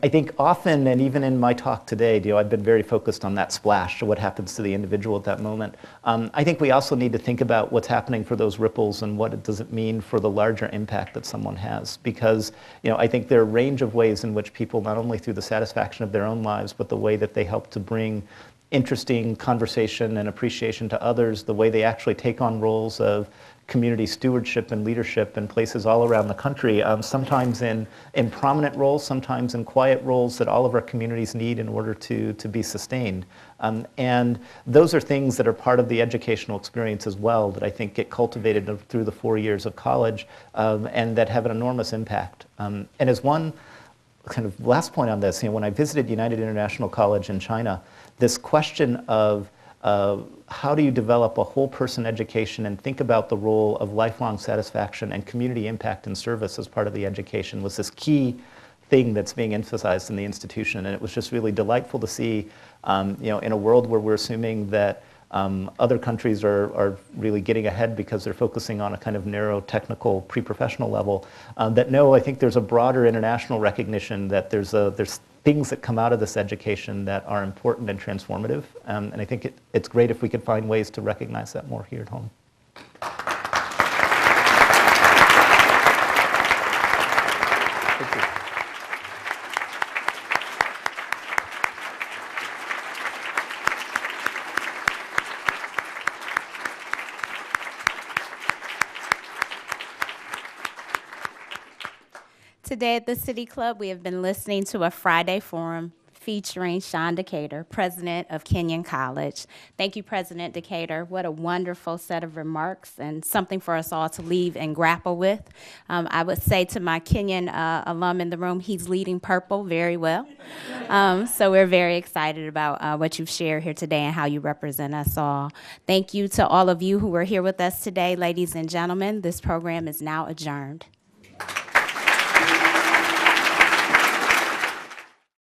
S2: I think often, and even in my talk today, I've been very focused on that splash, or what happens to the individual at that moment. I think we also need to think about what's happening for those ripples and what does it mean for the larger impact that someone has. Because I think there are a range of ways in which people, not only through the satisfaction of their own lives, but the way that they help to bring interesting conversation and appreciation to others, the way they actually take on roles of community stewardship and leadership in places all around the country, sometimes in prominent roles, sometimes in quiet roles that all of our communities need in order to be sustained. And those are things that are part of the educational experience as well that I think get cultivated through the 4 years of college and that have an enormous impact. And as one kind of last point on this, when I visited United International College in China, this question of how do you develop a whole person education and think about the role of lifelong satisfaction and community impact and service as part of the education was this key thing that's being emphasized in the institution. And it was just really delightful to see, in a world where we're assuming that other countries are really getting ahead because they're focusing on a kind of narrow technical pre-professional level, that no, I think there's a broader international recognition that there's things that come out of this education that are important and transformative. And I think it's great if we could find ways to recognize that more here at home. Thank you.
S1: Today at the City Club, we have been listening to a Friday Forum featuring Sean Decatur, president of Kenyon College. Thank you, President Decatur. What a wonderful set of remarks and something for us all to leave and grapple with. I would say to my Kenyon alum in the room, he's leading purple very well. So we're very excited about what you've shared here today and how you represent us all. Thank you to all of you who were here with us today, ladies and gentlemen. This program is now adjourned.